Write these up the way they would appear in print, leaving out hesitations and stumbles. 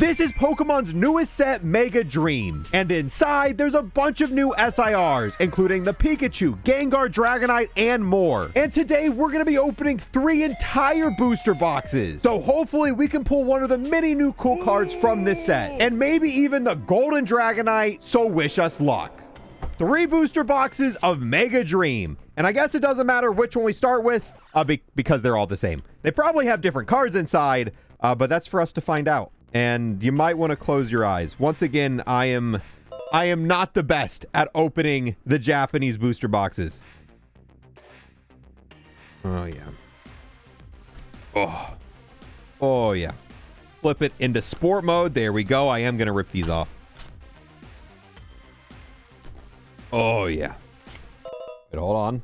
This is Pokemon's newest set, Mega Dream. And inside, there's a bunch of new SIRs, including the Pikachu, Gengar, Dragonite, and more. And today, we're going to be opening 3 entire booster boxes. So hopefully, we can pull one of the many new cool cards from this set. And maybe even the Golden Dragonite, so wish us luck. 3 booster boxes of Mega Dream. And I guess it doesn't matter which one we start with, because they're all the same. They probably have different cards inside, but that's for us to find out. And you might want to close your eyes. Once again, I am not the best at opening the Japanese booster boxes. Oh, yeah. Oh, yeah. Flip it into sport mode. There we go. I am going to rip these off. Oh, yeah. Wait, hold on.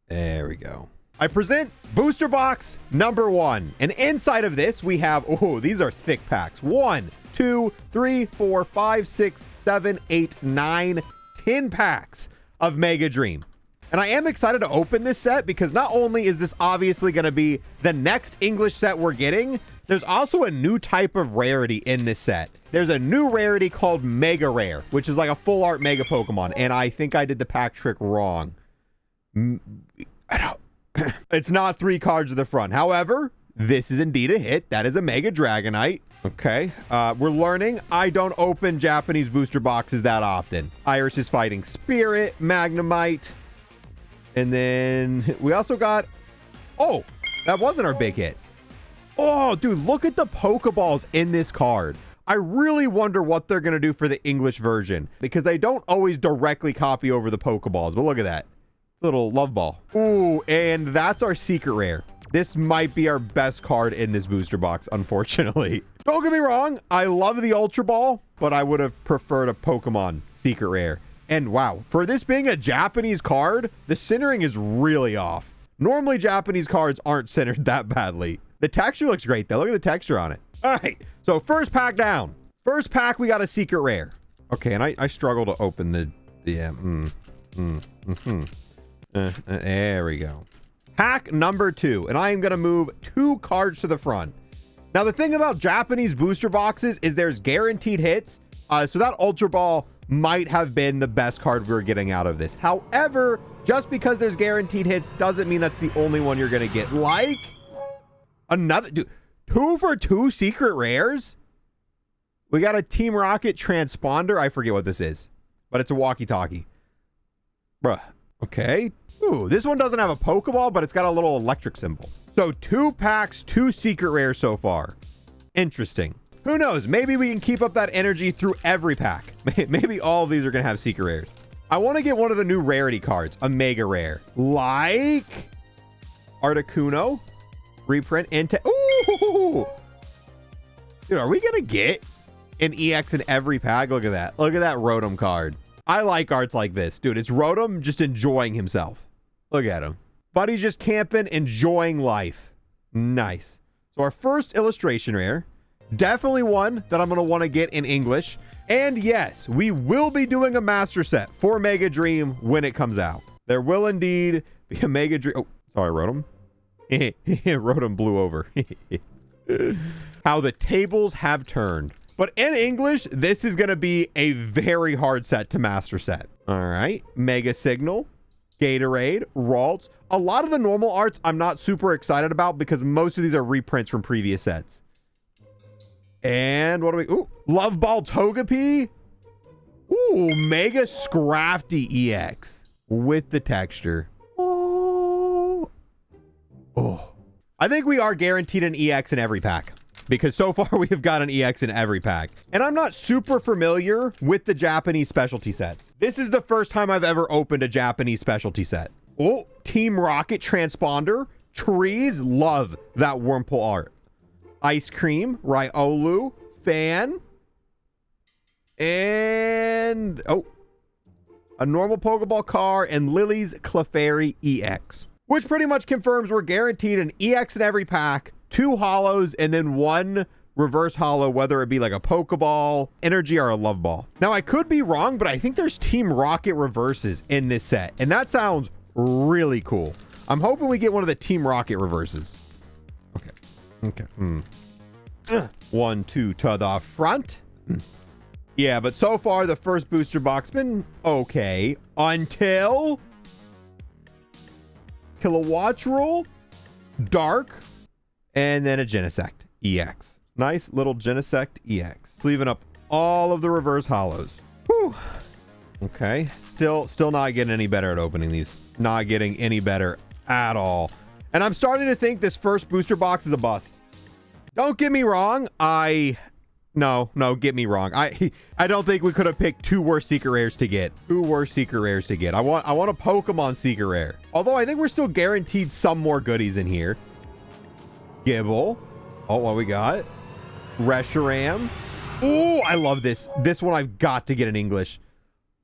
There we go. I present booster box number 1. And inside of this, we have, oh, these are thick packs. 1, 2, 3, 4, 5, 6, 7, 8, 9, 10 packs of Mega Dream. And I am excited to open this set because not only is this obviously going to be the next English set we're getting, there's also a new type of rarity in this set. There's a new rarity called Mega Rare, which is like a full art Mega Pokemon. And I think I did the pack trick wrong. It's not 3 cards at the front. However, this is indeed a hit. That is a Mega Dragonite. Okay. We're learning I don't open Japanese booster boxes that often. Iris is Fighting Spirit, Magnemite. And then we also got... Oh, that wasn't our big hit. Oh, dude, look at the Pokeballs in this card. I really wonder what they're going to do for the English version because they don't always directly copy over the Pokeballs. But look at that. Little love ball. Ooh, and that's our secret rare. This might be our best card in this booster box, unfortunately. Don't get me wrong, I love the Ultra Ball, but I would have preferred a Pokemon secret rare. And wow, for this being a Japanese card, the centering is really off. Normally, Japanese cards aren't centered that badly. The texture looks great though. Look at the texture on it. All right, so first pack down. First pack, we got a secret rare. Okay, and I struggle to open the there we go. Pack number 2, and I am going to move 2 cards to the front. Now, the thing about Japanese booster boxes is there's guaranteed hits, so that Ultra Ball might have been the best card we were getting out of this. However, just because there's guaranteed hits doesn't mean that's the only one you're going to get. Like, another... Dude, 2 for 2 secret rares? We got a Team Rocket transponder. I forget what this is, but it's a walkie-talkie. Bruh. Okay. Ooh, this one doesn't have a Pokeball, but it's got a little electric symbol. So 2 packs, 2 secret rares so far. Interesting. Who knows? Maybe we can keep up that energy through every pack. Maybe all of these are going to have secret rares. I want to get one of the new rarity cards, a Mega Rare. Like Articuno. Reprint into... Ooh! Dude, are we going to get an EX in every pack? Look at that. Look at that Rotom card. I like arts like this. Dude, it's Rotom just enjoying himself. Look at him. Buddy's just camping, enjoying life. Nice. So our first illustration rare. Definitely one that I'm going to want to get in English. And yes, we will be doing a master set for Mega Dream when it comes out. There will indeed be a Mega Dream. Oh, sorry, Rotom. Rotom blew over. How the tables have turned. But in English, this is going to be a very hard set to master set. All right. Mega Signal, Gatorade, Ralts. A lot of the normal arts I'm not super excited about because most of these are reprints from previous sets. And what do we... Ooh, Love Ball Togepi. Ooh, Mega Scrafty EX with the texture. Oh. I think we are guaranteed an EX in every pack. Because so far we have got an EX in every pack. And I'm not super familiar with the Japanese specialty sets. This is the first time I've ever opened a Japanese specialty set. Oh, Team Rocket Transponder. Trees, love that Wurmple art. Ice Cream, Riolu, Fan. And, oh, a normal Pokeball card and Lily's Clefairy EX. Which pretty much confirms we're guaranteed an EX in every pack. 2 hollows and then 1 reverse hollow, whether it be like a Pokeball, Energy, or a Love Ball. Now, I could be wrong, but I think there's Team Rocket reverses in this set, and that sounds really cool. I'm hoping we get one of the Team Rocket reverses. Okay. 1, 2 to the front. Yeah, but so far the first booster box been okay until Kilowattrel, Dark, and then a Genesect EX. Nice little Genesect EX. Sleeving up all of the reverse hollows. Whew. Okay, still not getting any better at opening these. Not getting any better at all. And I'm starting to think this first booster box is a bust. Don't get me wrong. No, get me wrong. I don't think we could have picked two worse secret rares to get. Two worse secret rares to get. I want a Pokemon secret rare. Although I think we're still guaranteed some more goodies in here. Gibble. Oh, what we got? Reshiram. Ooh, I love this. This one I've got to get in English.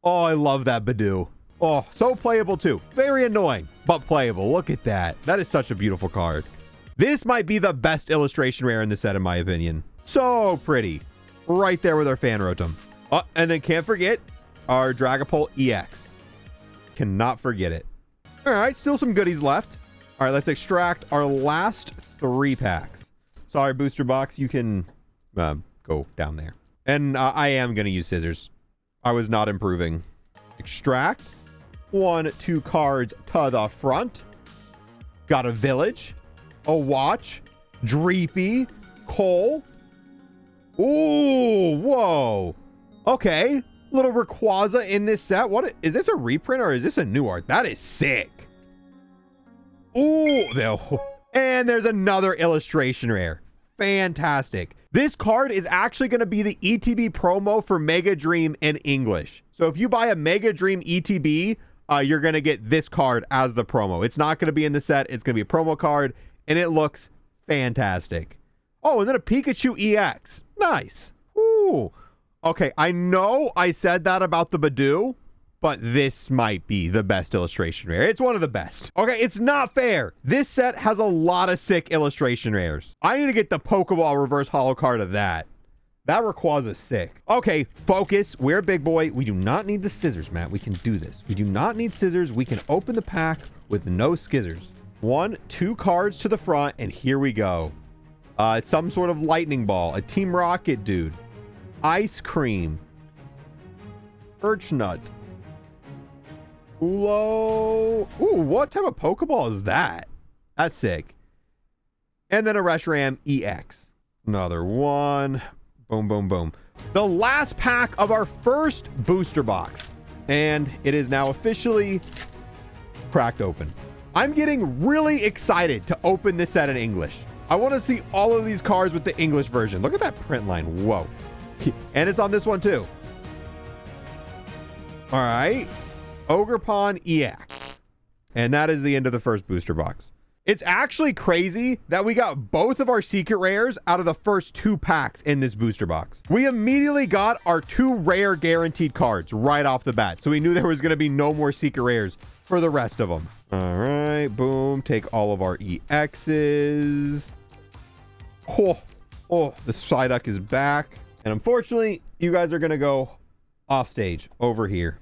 Oh, I love that Badoo. Oh, so playable too. Very annoying, but playable. Look at that. That is such a beautiful card. This might be the best illustration rare in the set, in my opinion. So pretty. Right there with our Fan Rotom. Oh, and then can't forget our Dragapult EX. Cannot forget it. All right, still some goodies left. All right, let's extract our last 3 packs. Sorry, booster box. You can go down there. And I am going to use scissors. I was not improving. Extract. 1, 2 cards to the front. Got a Village. A Watch. Dreepy. Cole. Ooh, whoa. Okay. Little Rayquaza in this set. What is this, a reprint or is this a new art? That is sick. Ooh, and there's another illustration rare. Fantastic. This card is actually going to be the ETB promo for Mega Dream in English. So if you buy a Mega Dream ETB, you're going to get this card as the promo. It's not going to be in the set. It's going to be a promo card, and it looks fantastic. Oh, and then a Pikachu EX. Nice. Ooh. Okay, I know I said that about the Badoo, but this might be the best illustration rare. It's one of the best. Okay, it's not fair. This set has a lot of sick illustration rares. I need to get the Pokeball reverse holo card of that. That Rayquaza is sick. Okay, focus. We're a big boy. We do not need the scissors, Matt. We can do this. We do not need scissors. We can open the pack with no scissors. 1, 2 cards to the front, and here we go. Some sort of lightning ball. A Team Rocket dude. Ice cream. Birchnut. Ulo. Ooh, what type of Pokeball is that? That's sick. And then a Reshiram EX. Another one. Boom, boom, boom. The last pack of our first booster box. And it is now officially cracked open. I'm getting really excited to open this set in English. I want to see all of these cards with the English version. Look at that print line. Whoa. And it's on this one too. All right. Ogerpon EX. And that is the end of the first booster box. It's actually crazy that we got both of our secret rares out of the first 2 packs in this booster box. We immediately got our 2 rare guaranteed cards right off the bat. So we knew there was going to be no more secret rares for the rest of them. All right. Boom. Take all of our EXs. Oh, the Psyduck is back. And unfortunately, you guys are going to go off stage over here.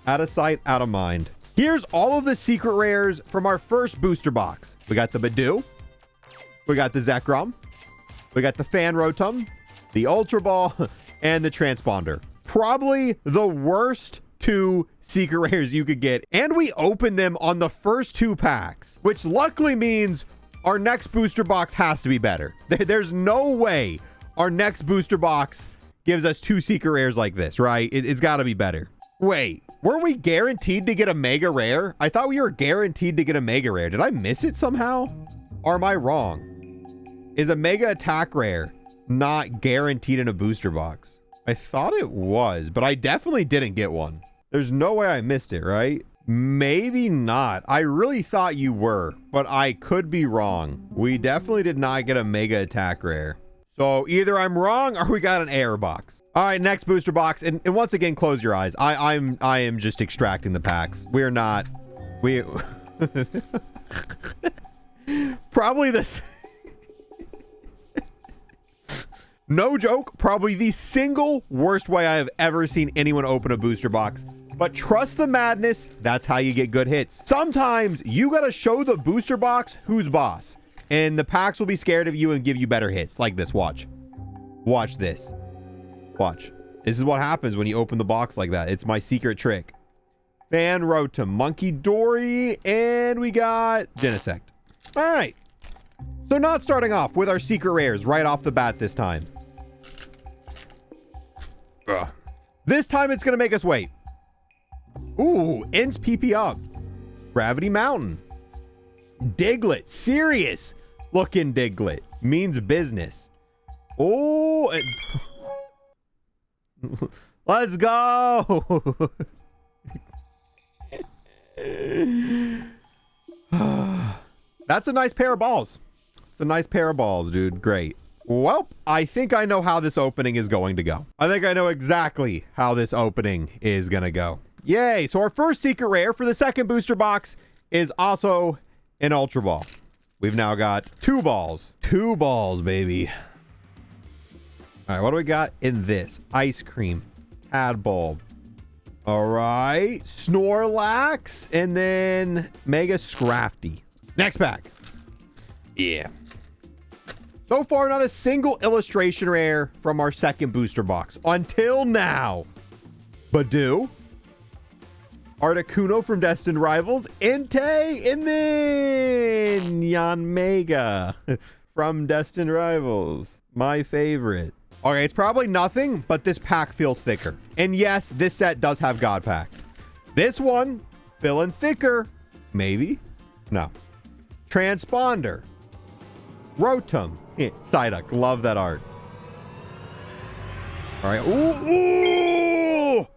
Out of sight, out of mind. Here's all of the secret rares from our first booster box. We got the Badoo. We got the Zekrom. We got the Fan Rotom, the Ultra Ball, and the Transponder. Probably the worst 2 secret rares you could get. And we opened them on the first 2 packs, which luckily means our next booster box has to be better. There's no way our next booster box gives us 2 secret rares like this, right? It's got to be better. Wait, weren't we guaranteed to get a mega rare? I thought we were guaranteed to get a mega rare. Did I miss it somehow? Or am I wrong? Is a mega attack rare not guaranteed in a booster box? I thought it was, but I definitely didn't get one. There's no way I missed it, right? Maybe not. I really thought you were, but I could be wrong. We definitely did not get a mega attack rare. So either I'm wrong or we got an error box. All right, next booster box. And once again, close your eyes. I am just extracting the packs. We're not. We probably this. No joke, probably the single worst way I have ever seen anyone open a booster box. But trust the madness, that's how you get good hits. Sometimes you gotta show the booster box who's boss. And the packs will be scared of you and give you better hits. Like this, watch. Watch this. Watch. This is what happens when you open the box like that. It's my secret trick. Fan Rotom, Monkey Dory, and we got Genesect. All right. So not starting off with our secret rares right off the bat this time. Ugh. This time it's going to make us wait. Ooh, Ents PP up. Gravity Mountain. Diglett. Serious looking Diglett. Means business. Oh. Let's go. That's a nice pair of balls. It's a nice pair of balls, dude. Great. Well, I think I know how this opening is going to go. I think I know exactly how this opening is going to go. Yay. So our first secret rare for the second booster box is also an Ultra Ball. We've now got 2 balls. 2 balls, baby. All right, what do we got in this? Ice Cream. Tadbulb. All right. Snorlax. And then Mega Scrafty. Next pack. Yeah. So far, not a single illustration rare from our second booster box. Until now. Badoo. Articuno from Destined Rivals. Entei. And then Yanmega from Destined Rivals. My favorite. Okay, it's probably nothing, but this pack feels thicker. And yes, this set does have God packs. This one, feeling thicker. Maybe. No. Transponder. Rotom. Psyduck. Love that art. All right. Ooh, ooh.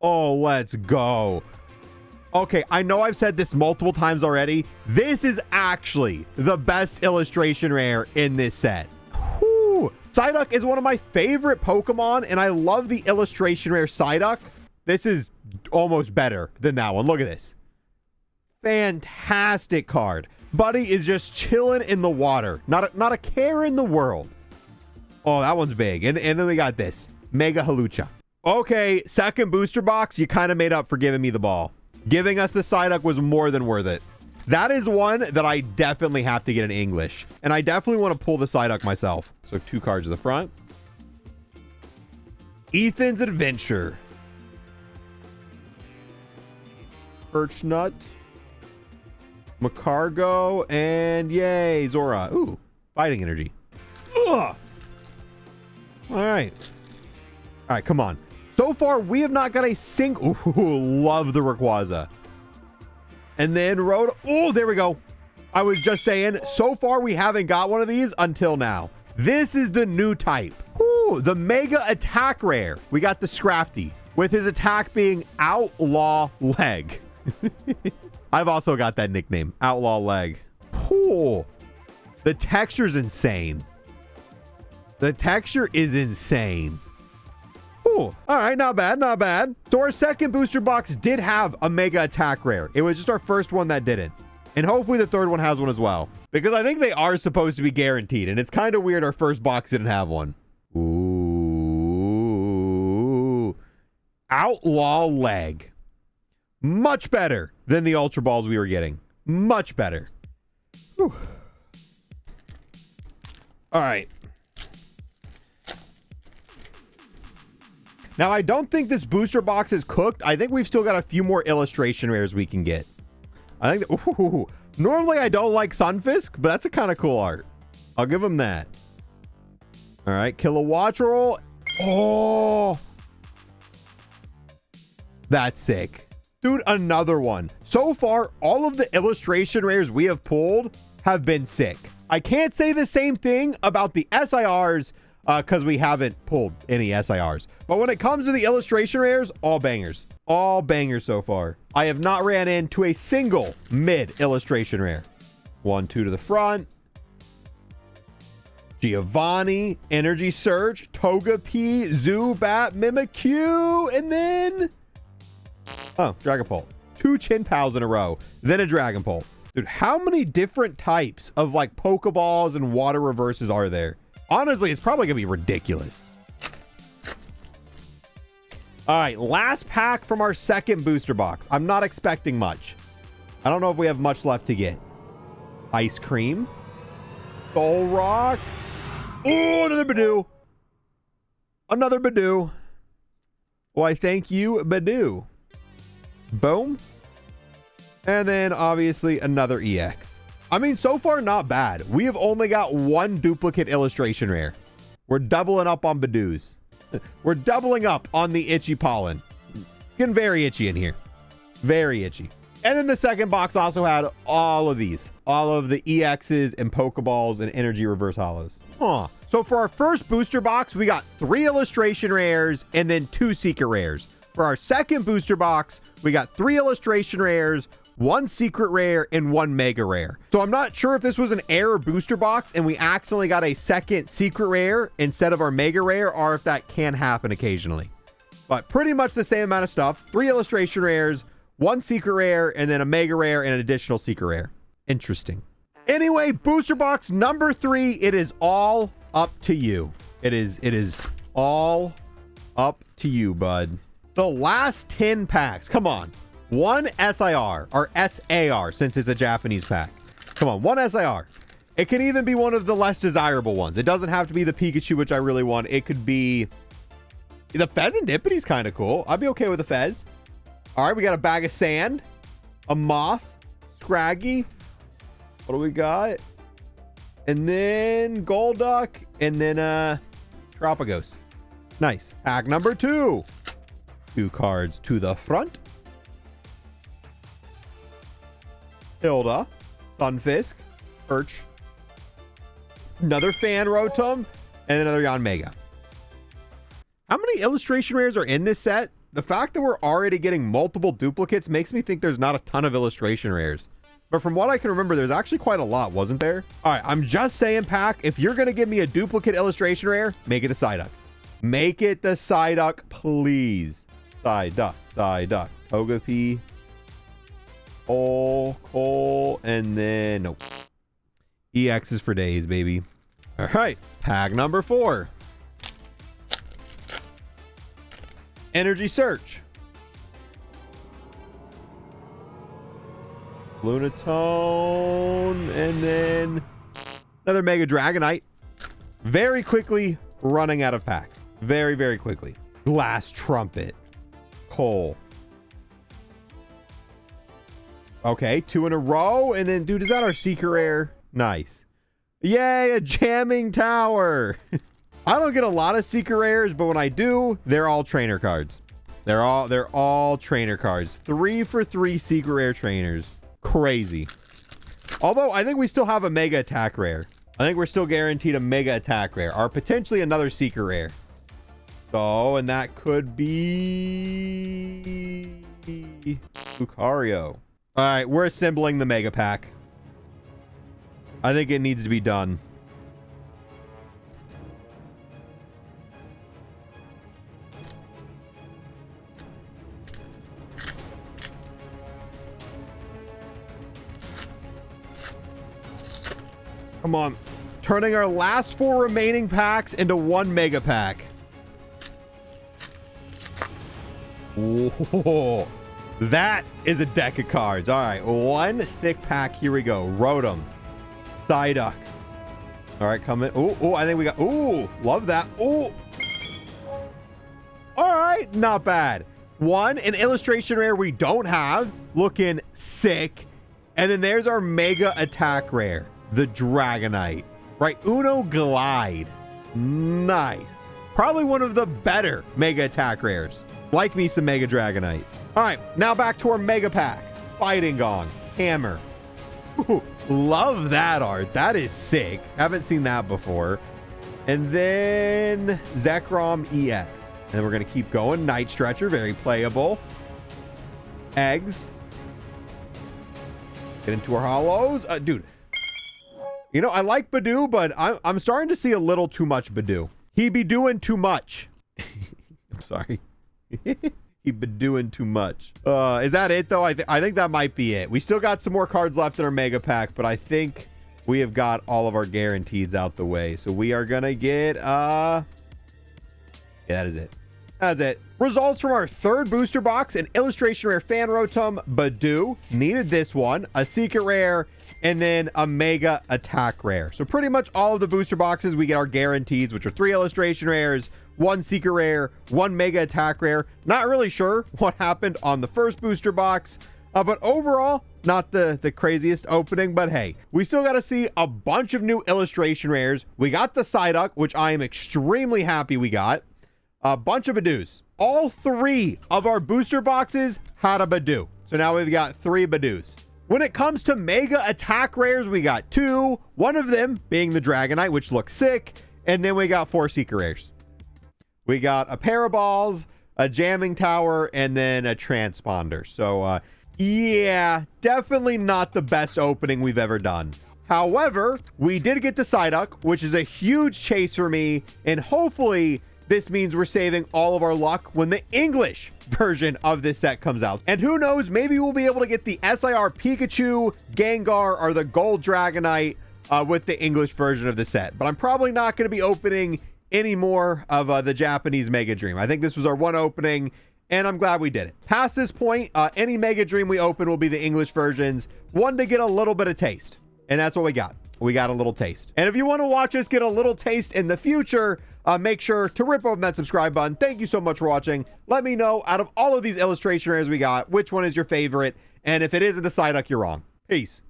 Oh, let's go. Okay, I know I've said this multiple times already. This is actually the best illustration rare in this set. Whew. Psyduck is one of my favorite Pokemon, and I love the illustration rare Psyduck. This is almost better than that one. Look at this. Fantastic card. Buddy is just chilling in the water. Not a care in the world. Oh, that one's big. And then we got this. Mega Halucha. Okay, second booster box, you kind of made up for giving me the ball. Giving us the Psyduck was more than worth it. That is one that I definitely have to get in English. And I definitely want to pull the Psyduck myself. So 2 cards at the front. Ethan's Adventure. Birchnut. Macargo, and yay, Zora. Ooh, fighting energy. Ugh. All right. All right, come on. So far, we have not got a single... Ooh, love the Rayquaza. And then Oh, there we go. I was just saying, so far, we haven't got one of these until now. This is the new type. Ooh, the Mega Attack Rare. We got the Scrafty, with his attack being Outlaw Leg. I've also got that nickname, Outlaw Leg. Oh, the texture's insane. The texture is insane. Oh, all right, not bad, not bad. So our second booster box did have a Mega Attack Rare. It was just our first one that didn't. And hopefully the third one has one as well. Because I think they are supposed to be guaranteed. And it's kind of weird our first box didn't have one. Ooh. Outlaw Leg. Much better than the Ultra Balls we were getting. Much better. Whew. All right. Now, I don't think this booster box is cooked. I think we've still got a few more illustration rares we can get. I think that, ooh, normally I don't like Sunfisk, but that's a kind of cool art. I'll give him that. All right. Kilowattrel. Oh. That's sick. Dude, another one. So far, all of the illustration rares we have pulled have been sick. I can't say the same thing about the SIRs because we haven't pulled any SIRs. But when it comes to the illustration rares, all bangers. All bangers so far. I have not ran into a single mid illustration rare. 1, 2 to the front. Giovanni, Energy Surge, Togepi, Zubat, Mimikyu, and then... Oh, Dragapult. 2 Chinpows in a row, then a Dragapult. Dude, how many different types of like Pokeballs and water reverses are there? Honestly, it's probably gonna be ridiculous. All right, last pack from our second booster box. I'm not expecting much. I don't know if we have much left to get. Ice Cream. Soul Rock. Oh, another Badoo. Another Badoo. Why, thank you, Badoo. Boom. And then obviously another EX. I mean, so far, not bad. We have only got one duplicate illustration rare. We're doubling up on Badoos. We're doubling up on the itchy pollen. It's getting very itchy in here. Very itchy. And then the second box also had all of these. All of the EXs and Pokeballs and energy reverse hollows. Huh. So for our first booster box, we got 3 illustration rares and then 2 secret rares. For our second booster box, we got 3 illustration rares, 1 secret rare, and 1 mega rare. So I'm not sure if this was an error booster box and we accidentally got a second secret rare instead of our mega rare, or if that can happen occasionally. But pretty much the same amount of stuff. 3 illustration rares, 1 secret rare, and then a mega rare and an additional secret rare. Interesting. Anyway, booster box number 3, it is all up to you. It is all up to you, bud. The last 10 packs. Come on. 1 SIR, or SAR, since it's a Japanese pack. Come on, 1 SIR. It can even be one of the less desirable ones. It doesn't have to be the Pikachu, which I really want. It could be... The Fezandipity's kind of cool. I'd be okay with a Fez. All right, we got a bag of sand, a moth, Scraggy. What do we got? And then Golduck, and then Tropicos. Nice. Pack number 2. 2 cards to the front. Hilda, Sunfisk, Perch, another Fan Rotom, and another Yanmega. How many illustration rares are in this set? The fact that we're already getting multiple duplicates makes me think there's not a ton of illustration rares. But from what I can remember, there's actually quite a lot, wasn't there? All right, I'm just saying, pack, if you're going to give me a duplicate illustration rare, make it a Psyduck. Make it the Psyduck, please. Psyduck, Psyduck, Togepi, Cole, and then nope. EX is for days, baby. All right, pack number 4. Energy Search. Lunatone, and then another Mega Dragonite. Very quickly running out of packs. Very, very quickly. Glass Trumpet. Cole. Okay, 2 in a row. And then, dude, is that our secret rare? Nice. Yay, a Jamming Tower. I don't get a lot of secret rares, but when I do, they're all trainer cards. They're all trainer cards. 3 for 3 secret rare trainers. Crazy. Although, I think we still have a Mega Attack rare. I think we're still guaranteed a Mega Attack rare, or potentially another secret rare. So, and that could be Lucario. All right, we're assembling the Mega Pack. I think it needs to be done. Come on. Turning our last 4 remaining packs into 1 Mega Pack. Whoa. That is a deck of cards. All right, 1 thick pack. Here we go. Rotom. Psyduck. All right, come in. Oh, I think we got... Ooh, love that. Ooh. All right, not bad. 1, an illustration rare we don't have. Looking sick. And then there's our Mega Attack rare. The Dragonite. Right, Uno Glide. Nice. Probably one of the better Mega Attack rares. Like me some Mega Dragonite. All right, now back to our Mega Pack. Fighting Gong. Hammer. Ooh, love that art. That is sick. Haven't seen that before. And then Zekrom EX. And then we're going to keep going. Night Stretcher, very playable. Eggs. Get into our hollows. Dude. You know, I like Badoo, but I'm starting to see a little too much Badoo. He be doing too much. I'm sorry. He be doing too much. Is that it, though? I think that might be it. We still got some more cards left in our Mega Pack, but I think we have got all of our guarantees out the way. So we are going to get... Yeah, that is it. That's it. Results from our 3rd booster box. An illustration rare Fan Rotom Badoo. Needed this one. A secret rare. And then a Mega Attack rare. So pretty much all of the booster boxes, we get our guarantees, which are 3 illustration rares, 1 secret rare, 1 mega attack rare. Not really sure what happened on the first booster box, but overall, not the craziest opening, but hey, we still got to see a bunch of new illustration rares. We got the Psyduck, which I am extremely happy we got. A bunch of Badoos. All 3 of our booster boxes had a Badoo. So now we've got 3 Badoos. When it comes to mega attack rares, we got 2. One of them being the Dragonite, which looks sick. And then we got 4 secret rares. We got a Paraballs, a Jamming Tower, and then a Transponder. So, yeah, definitely not the best opening we've ever done. However, we did get the Psyduck, which is a huge chase for me. And hopefully, this means we're saving all of our luck when the English version of this set comes out. And who knows, maybe we'll be able to get the SIR Pikachu, Gengar, or the Gold Dragonite with the English version of the set. But I'm probably not going to be opening any more of the Japanese Mega Dream. I think this was our one opening, and I'm glad we did it. Past this point, any Mega Dream we open will be the English versions. One to get a little bit of taste. And that's what we got. We got a little taste. And if you want to watch us get a little taste in the future, make sure to rip open that subscribe button. Thank you so much for watching. Let me know, out of all of these illustration rares we got, which one is your favorite? And if it isn't the Psyduck, you're wrong. Peace.